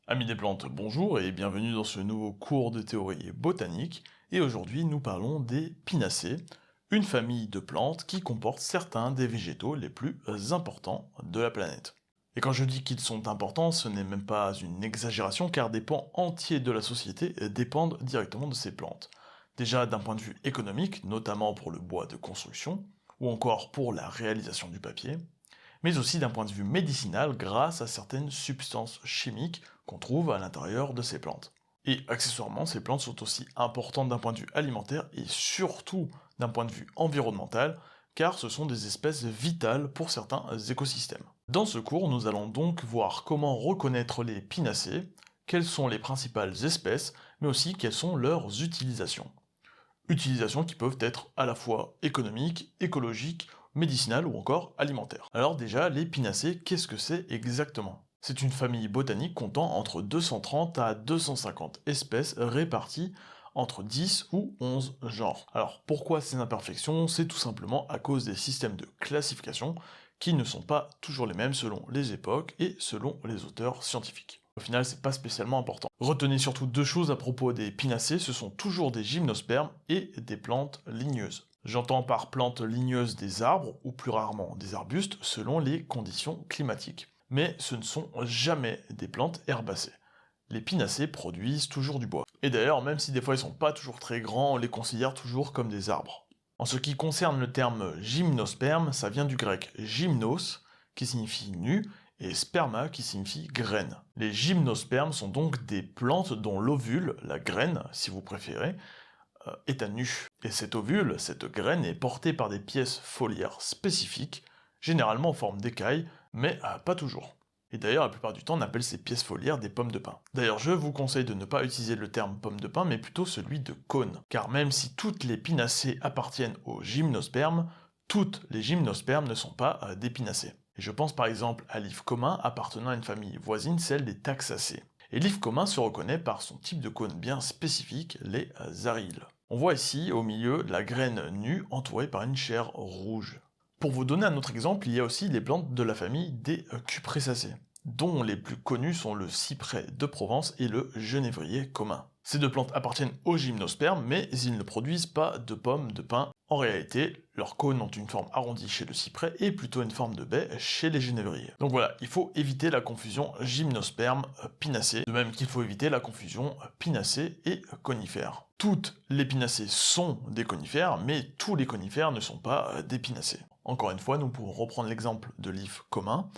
Amis des plantes, bonjour et bienvenue dans ce nouveau cours de théorie botanique. Et aujourd'hui, nous parlons des Pinacées, une famille de plantes qui comporte certains des végétaux les plus importants de la planète. Et quand je dis qu'ils sont importants, ce n'est même pas une exagération car des pans entiers de la société dépendent directement de ces plantes. Déjà d'un point de vue économique, notamment pour le bois de construction, ou encore pour la réalisation du papier, mais aussi d'un point de vue médicinal grâce à certaines substances chimiques qu'on trouve à l'intérieur de ces plantes. Et accessoirement, ces plantes sont aussi importantes d'un point de vue alimentaire et surtout d'un point de vue environnemental, car ce sont des espèces vitales pour certains écosystèmes. Dans ce cours, nous allons donc voir comment reconnaître les pinacées, quelles sont les principales espèces, mais aussi quelles sont leurs utilisations. Utilisations qui peuvent être à la fois économiques, écologiques, médicinales ou encore alimentaires. Alors déjà, les pinacées, qu'est-ce que c'est exactement? C'est une famille botanique comptant entre 230 à 250 espèces réparties entre 10 ou 11 genres. Alors pourquoi ces imperfections? C'est tout simplement à cause des systèmes de classification qui ne sont pas toujours les mêmes selon les époques et selon les auteurs scientifiques. Au final, c'est pas spécialement important. Retenez surtout deux choses à propos des pinacées, ce sont toujours des gymnospermes et des plantes ligneuses. J'entends par plantes ligneuses des arbres, ou plus rarement des arbustes, selon les conditions climatiques. Mais ce ne sont jamais des plantes herbacées. Les pinacées produisent toujours du bois. Et d'ailleurs, même si des fois ils sont pas toujours très grands, on les considère toujours comme des arbres. En ce qui concerne le terme gymnosperme, ça vient du grec gymnos, qui signifie nu, et sperma qui signifie graine. Les gymnospermes sont donc des plantes dont l'ovule, la graine si vous préférez, est à nu. Et cet ovule, cette graine, est portée par des pièces foliaires spécifiques, généralement en forme d'écailles, mais pas toujours. Et d'ailleurs, la plupart du temps, on appelle ces pièces foliaires des pommes de pin. D'ailleurs, je vous conseille de ne pas utiliser le terme pomme de pin, mais plutôt celui de cône. Car même si toutes les pinacées appartiennent aux gymnospermes, toutes les gymnospermes ne sont pas des pinacées. Et je pense par exemple à l'if commun appartenant à une famille voisine, celle des taxacées. Et l'if commun se reconnaît par son type de cône bien spécifique, les aryles. On voit ici au milieu la graine nue entourée par une chair rouge. Pour vous donner un autre exemple, il y a aussi les plantes de la famille des cupressacées, dont les plus connus sont le cyprès de Provence et le genévrier commun. Ces deux plantes appartiennent aux gymnospermes, mais ils ne produisent pas de pommes de pin. En réalité, leurs cônes ont une forme arrondie chez le cyprès et plutôt une forme de baie chez les genévriers. Donc voilà, il faut éviter la confusion gymnosperme-pinacée, de même qu'il faut éviter la confusion pinacée et conifère. Toutes les pinacées sont des conifères, mais tous les conifères ne sont pas des pinacées. Encore une fois, nous pouvons reprendre l'exemple de l'if commun,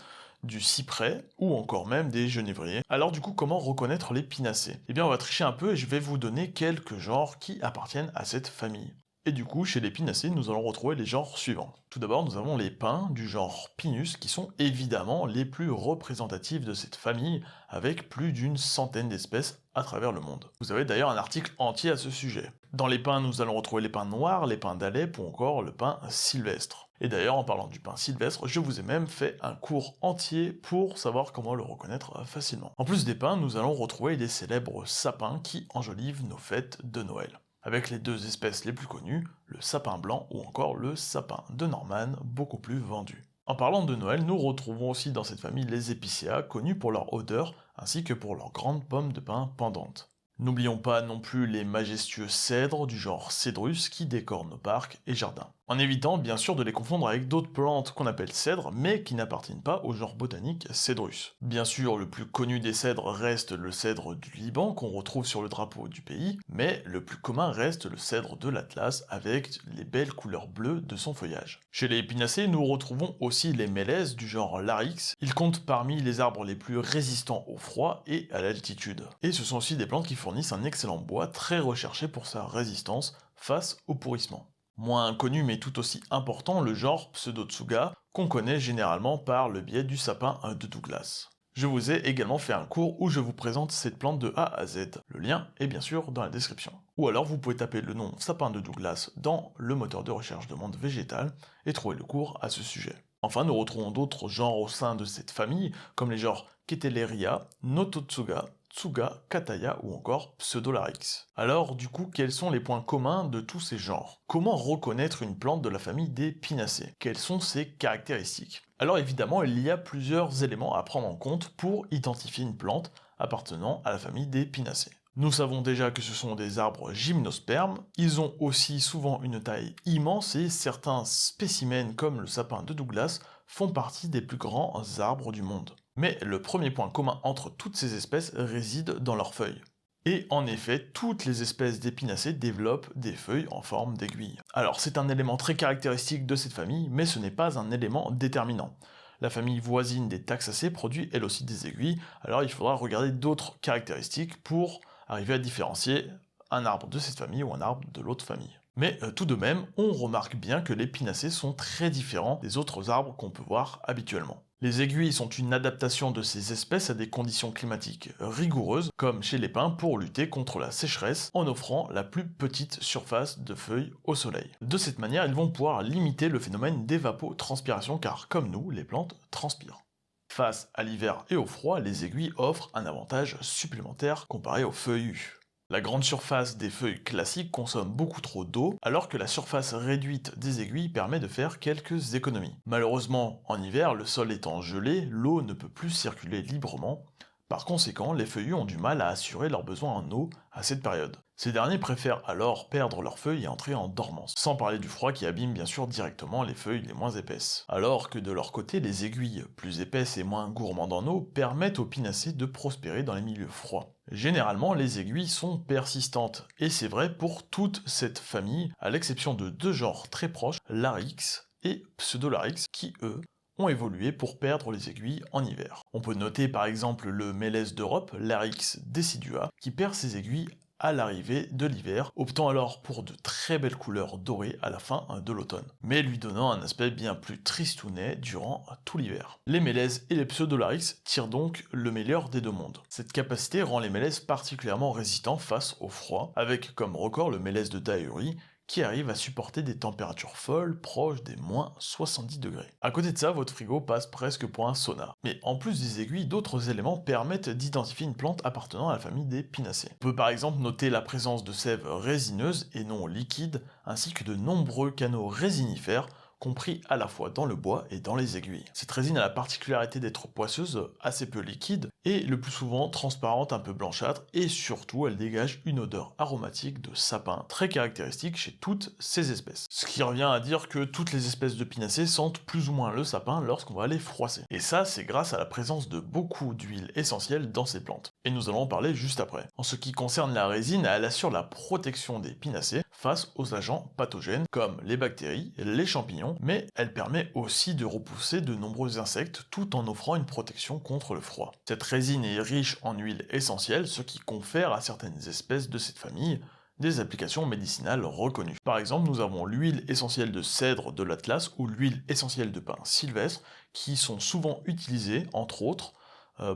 du cyprès ou encore même des genévriers. Alors du coup, comment reconnaître les pinacées? Eh bien, on va tricher un peu et je vais vous donner quelques genres qui appartiennent à cette famille. Et du coup, chez les pinacées, nous allons retrouver les genres suivants. Tout d'abord, nous avons les pins du genre Pinus, qui sont évidemment les plus représentatifs de cette famille, avec plus d'une centaine d'espèces à travers le monde. Vous avez d'ailleurs un article entier à ce sujet. Dans les pins, nous allons retrouver les pins noirs, les pins d'Alep ou encore le pin sylvestre. Et d'ailleurs, en parlant du pin sylvestre, je vous ai même fait un cours entier pour savoir comment le reconnaître facilement. En plus des pins, nous allons retrouver les célèbres sapins qui enjolivent nos fêtes de Noël, avec les deux espèces les plus connues, le sapin blanc ou encore le sapin de Norman, beaucoup plus vendu. En parlant de Noël, nous retrouvons aussi dans cette famille les épicéas, connus pour leur odeur ainsi que pour leurs grandes pommes de pin pendantes. N'oublions pas non plus les majestueux cèdres du genre Cédrus qui décorent nos parcs et jardins. En évitant bien sûr de les confondre avec d'autres plantes qu'on appelle cèdres mais qui n'appartiennent pas au genre botanique Cédrus. Bien sûr, le plus connu des cèdres reste le cèdre du Liban qu'on retrouve sur le drapeau du pays, mais le plus commun reste le cèdre de l'Atlas avec les belles couleurs bleues de son feuillage. Chez les épinacées, nous retrouvons aussi les mélèzes du genre Larix. Ils comptent parmi les arbres les plus résistants au froid et à l'altitude. Et ce sont aussi des plantes qui fournissent un excellent bois très recherché pour sa résistance face au pourrissement. Moins connu mais tout aussi important, le genre Pseudotsuga, qu'on connaît généralement par le biais du sapin de Douglas. Je vous ai également fait un cours où je vous présente cette plante de A à Z. Le lien est bien sûr dans la description. Ou alors vous pouvez taper le nom sapin de Douglas dans le moteur de recherche de monde végétal et trouver le cours à ce sujet. Enfin, nous retrouvons d'autres genres au sein de cette famille, comme les genres Keteleria, Nototsuga, Tsuga, Kataya ou encore Pseudolarix. Alors, du coup, quels sont les points communs de tous ces genres? Comment reconnaître une plante de la famille des Pinacées? Quelles sont ses caractéristiques? Alors évidemment, il y a plusieurs éléments à prendre en compte pour identifier une plante appartenant à la famille des Pinacées. Nous savons déjà que ce sont des arbres gymnospermes, ils ont aussi souvent une taille immense et certains spécimens comme le sapin de Douglas font partie des plus grands arbres du monde. Mais le premier point commun entre toutes ces espèces réside dans leurs feuilles. Et en effet, toutes les espèces d'épinacées développent des feuilles en forme d'aiguille. Alors c'est un élément très caractéristique de cette famille, mais ce n'est pas un élément déterminant. La famille voisine des Taxacées produit elle aussi des aiguilles, alors il faudra regarder d'autres caractéristiques pour arriver à différencier un arbre de cette famille ou un arbre de l'autre famille. Mais tout de même, on remarque bien que les pinacées sont très différents des autres arbres qu'on peut voir habituellement. Les aiguilles sont une adaptation de ces espèces à des conditions climatiques rigoureuses, comme chez les pins, pour lutter contre la sécheresse en offrant la plus petite surface de feuilles au soleil. De cette manière, ils vont pouvoir limiter le phénomène d'évapotranspiration car, comme nous, les plantes transpirent. Face à l'hiver et au froid, les aiguilles offrent un avantage supplémentaire comparé aux feuillus. La grande surface des feuilles classiques consomme beaucoup trop d'eau, alors que la surface réduite des aiguilles permet de faire quelques économies. Malheureusement, en hiver, le sol étant gelé, l'eau ne peut plus circuler librement. Par conséquent, les feuillus ont du mal à assurer leurs besoins en eau à cette période. Ces derniers préfèrent alors perdre leurs feuilles et entrer en dormance, sans parler du froid qui abîme bien sûr directement les feuilles les moins épaisses. Alors que de leur côté, les aiguilles, plus épaisses et moins gourmandes en eau, permettent aux pinacées de prospérer dans les milieux froids. Généralement, les aiguilles sont persistantes, et c'est vrai pour toute cette famille, à l'exception de deux genres très proches, Larix et Pseudolarix, qui eux ont évolué pour perdre les aiguilles en hiver. On peut noter par exemple le mélèze d'Europe, Larix decidua, qui perd ses aiguilles à l'arrivée de l'hiver, optant alors pour de très belles couleurs dorées à la fin de l'automne, mais lui donnant un aspect bien plus tristounet durant tout l'hiver. Les mélèzes et les pseudolarix tirent donc le meilleur des deux mondes. Cette capacité rend les mélèzes particulièrement résistants face au froid, avec comme record le mélèze de Dauri, qui arrive à supporter des températures folles proches des moins 70 degrés. À côté de ça, votre frigo passe presque pour un sauna. Mais en plus des aiguilles, d'autres éléments permettent d'identifier une plante appartenant à la famille des pinacées. On peut par exemple noter la présence de sève résineuse et non liquide, ainsi que de nombreux canaux résinifères compris à la fois dans le bois et dans les aiguilles. Cette résine a la particularité d'être poisseuse, assez peu liquide, et le plus souvent transparente, un peu blanchâtre, et surtout elle dégage une odeur aromatique de sapin, très caractéristique chez toutes ces espèces. Ce qui revient à dire que toutes les espèces de pinacées sentent plus ou moins le sapin lorsqu'on va les froisser. Et ça, c'est grâce à la présence de beaucoup d'huiles essentielles dans ces plantes. Et nous allons en parler juste après. En ce qui concerne la résine, elle assure la protection des pinacées face aux agents pathogènes comme les bactéries, les champignons, mais elle permet aussi de repousser de nombreux insectes tout en offrant une protection contre le froid. Cette résine est riche en huiles essentielles, ce qui confère à certaines espèces de cette famille des applications médicinales reconnues. Par exemple, nous avons l'huile essentielle de cèdre de l'Atlas ou l'huile essentielle de pin sylvestre qui sont souvent utilisées, entre autres,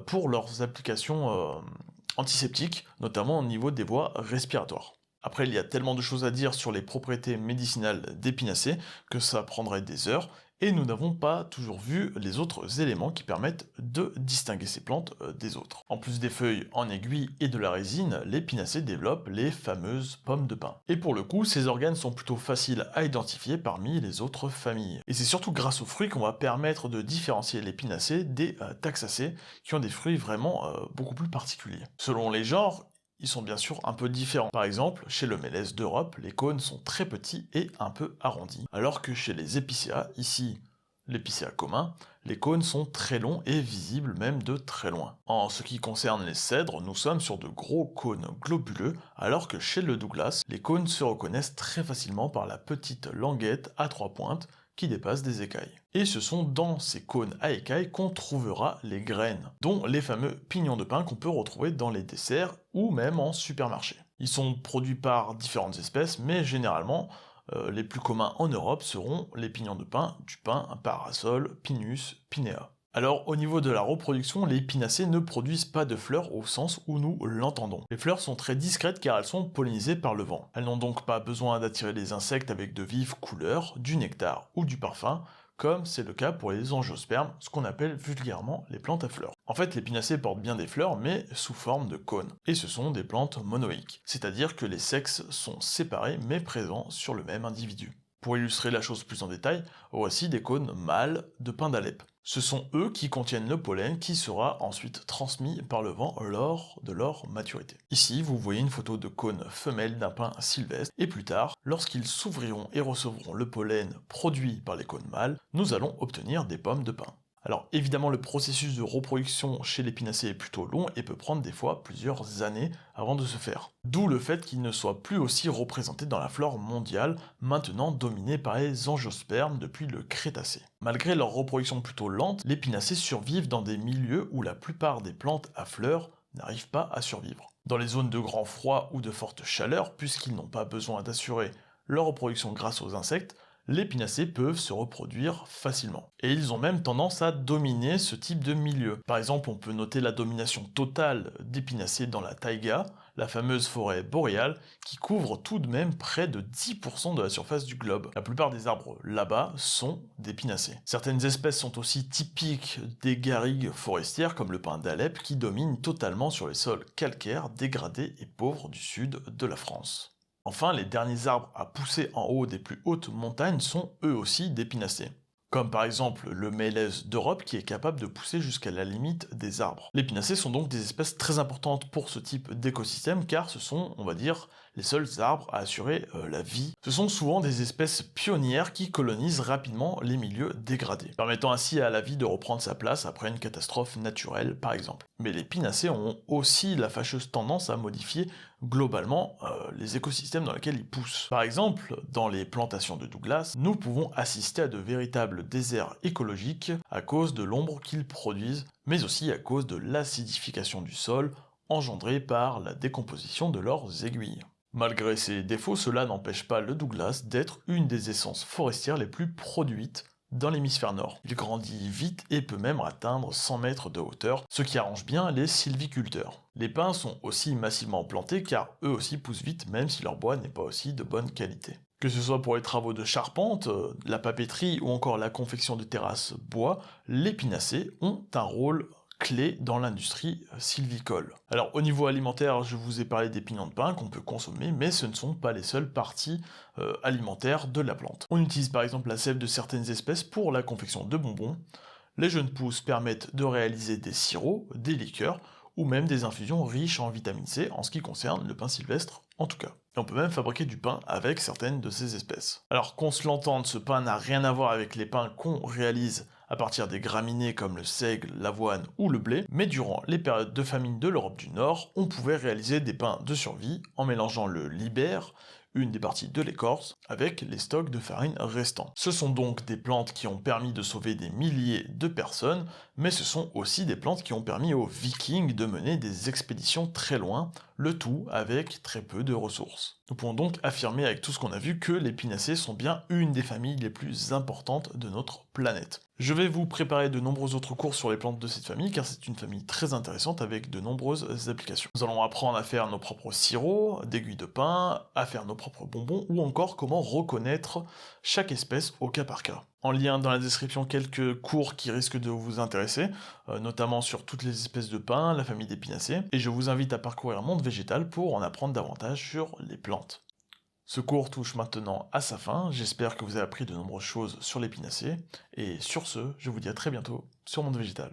pour leurs applications antiseptiques, notamment au niveau des voies respiratoires. Après, il y a tellement de choses à dire sur les propriétés médicinales des pinacées que ça prendrait des heures, et nous n'avons pas toujours vu les autres éléments qui permettent de distinguer ces plantes des autres. En plus des feuilles en aiguille et de la résine, les pinacées développent les fameuses pommes de pin. Et pour le coup, ces organes sont plutôt faciles à identifier parmi les autres familles. Et c'est surtout grâce aux fruits qu'on va permettre de différencier les pinacées des taxacées, qui ont des fruits vraiment beaucoup plus particuliers. Selon les genres, ils sont bien sûr un peu différents. Par exemple, chez le mélèze d'Europe, les cônes sont très petits et un peu arrondis, alors que chez les épicéas, ici l'épicéa commun, les cônes sont très longs et visibles même de très loin. En ce qui concerne les cèdres, nous sommes sur de gros cônes globuleux, alors que chez le Douglas, les cônes se reconnaissent très facilement par la petite languette à trois pointes qui dépasse des écailles. Et ce sont dans ces cônes à écailles qu'on trouvera les graines, dont les fameux pignons de pin qu'on peut retrouver dans les desserts ou même en supermarché. Ils sont produits par différentes espèces, mais généralement, les plus communs en Europe seront les pignons de pin, du pin, parasol, pinus, pinea. Alors au niveau de la reproduction, les pinacées ne produisent pas de fleurs au sens où nous l'entendons. Les fleurs sont très discrètes car elles sont pollinisées par le vent. Elles n'ont donc pas besoin d'attirer les insectes avec de vives couleurs, du nectar ou du parfum, comme c'est le cas pour les angiospermes, ce qu'on appelle vulgairement les plantes à fleurs. En fait, les pinacées portent bien des fleurs, mais sous forme de cônes. Et ce sont des plantes monoïques, c'est-à-dire que les sexes sont séparés mais présents sur le même individu. Pour illustrer la chose plus en détail, voici des cônes mâles de pin d'Alep. Ce sont eux qui contiennent le pollen qui sera ensuite transmis par le vent lors de leur maturité. Ici, vous voyez une photo de cône femelle d'un pin sylvestre, et plus tard, lorsqu'ils s'ouvriront et recevront le pollen produit par les cônes mâles, nous allons obtenir des pommes de pin. Alors évidemment, le processus de reproduction chez l'épinacée est plutôt long et peut prendre des fois plusieurs années avant de se faire. D'où le fait qu'il ne soit plus aussi représenté dans la flore mondiale, maintenant dominé par les angiospermes depuis le Crétacé. Malgré leur reproduction plutôt lente, les épinacées survivent dans des milieux où la plupart des plantes à fleurs n'arrivent pas à survivre. Dans les zones de grand froid ou de forte chaleur, puisqu'ils n'ont pas besoin d'assurer leur reproduction grâce aux insectes, les épinacées peuvent se reproduire facilement. Et ils ont même tendance à dominer ce type de milieu. Par exemple, on peut noter la domination totale d'épinacées dans la taïga, la fameuse forêt boréale, qui couvre tout de même près de 10% de la surface du globe. La plupart des arbres là-bas sont d'épinacées. Certaines espèces sont aussi typiques des garrigues forestières, comme le pin d'Alep, qui domine totalement sur les sols calcaires, dégradés et pauvres du sud de la France. Enfin, les derniers arbres à pousser en haut des plus hautes montagnes sont eux aussi d'épinacées. Comme par exemple le mélèze d'Europe qui est capable de pousser jusqu'à la limite des arbres. Les épinacées sont donc des espèces très importantes pour ce type d'écosystème car ce sont, on va dire, les seuls arbres à assurer la vie. Ce sont souvent des espèces pionnières qui colonisent rapidement les milieux dégradés, permettant ainsi à la vie de reprendre sa place après une catastrophe naturelle par exemple. Mais les épinacées ont aussi la fâcheuse tendance à modifier globalement les écosystèmes dans lesquels ils poussent. Par exemple, dans les plantations de Douglas, nous pouvons assister à de véritables déserts écologiques à cause de l'ombre qu'ils produisent, mais aussi à cause de l'acidification du sol engendrée par la décomposition de leurs aiguilles. Malgré ses défauts, cela n'empêche pas le Douglas d'être une des essences forestières les plus produites dans l'hémisphère nord. Il grandit vite et peut même atteindre 100 mètres de hauteur, ce qui arrange bien les sylviculteurs. Les pins sont aussi massivement plantés car eux aussi poussent vite même si leur bois n'est pas aussi de bonne qualité. Que ce soit pour les travaux de charpente, la papeterie ou encore la confection de terrasses bois, les épinacées ont un rôle clé dans l'industrie sylvicole. Alors au niveau alimentaire, je vous ai parlé des pignons de pin qu'on peut consommer, mais ce ne sont pas les seules parties alimentaires de la plante. On utilise par exemple la sève de certaines espèces pour la confection de bonbons. Les jeunes pousses permettent de réaliser des sirops, des liqueurs, ou même des infusions riches en vitamine C en ce qui concerne le pin sylvestre en tout cas. Et on peut même fabriquer du pain avec certaines de ces espèces. Alors qu'on se l'entende, ce pain n'a rien à voir avec les pains qu'on réalise à partir des graminées comme le seigle, l'avoine ou le blé, mais durant les périodes de famine de l'Europe du Nord, on pouvait réaliser des pains de survie en mélangeant le libère, une des parties de l'écorce, avec les stocks de farine restants. Ce sont donc des plantes qui ont permis de sauver des milliers de personnes, mais ce sont aussi des plantes qui ont permis aux Vikings de mener des expéditions très loin, le tout avec très peu de ressources. Nous pouvons donc affirmer avec tout ce qu'on a vu que les épinacées sont bien une des familles les plus importantes de notre planète. Je vais vous préparer de nombreux autres cours sur les plantes de cette famille car c'est une famille très intéressante avec de nombreuses applications. Nous allons apprendre à faire nos propres sirops, d'aiguilles de pin, à faire nos propres bonbons ou encore comment reconnaître chaque espèce au cas par cas. En lien dans la description quelques cours qui risquent de vous intéresser, notamment sur toutes les espèces de pins, la famille d'épinacées, et je vous invite à parcourir un monde végétal pour en apprendre davantage sur les plantes. Ce cours touche maintenant à sa fin, j'espère que vous avez appris de nombreuses choses sur l'épinacée, et sur ce, je vous dis à très bientôt sur Monde Végétal.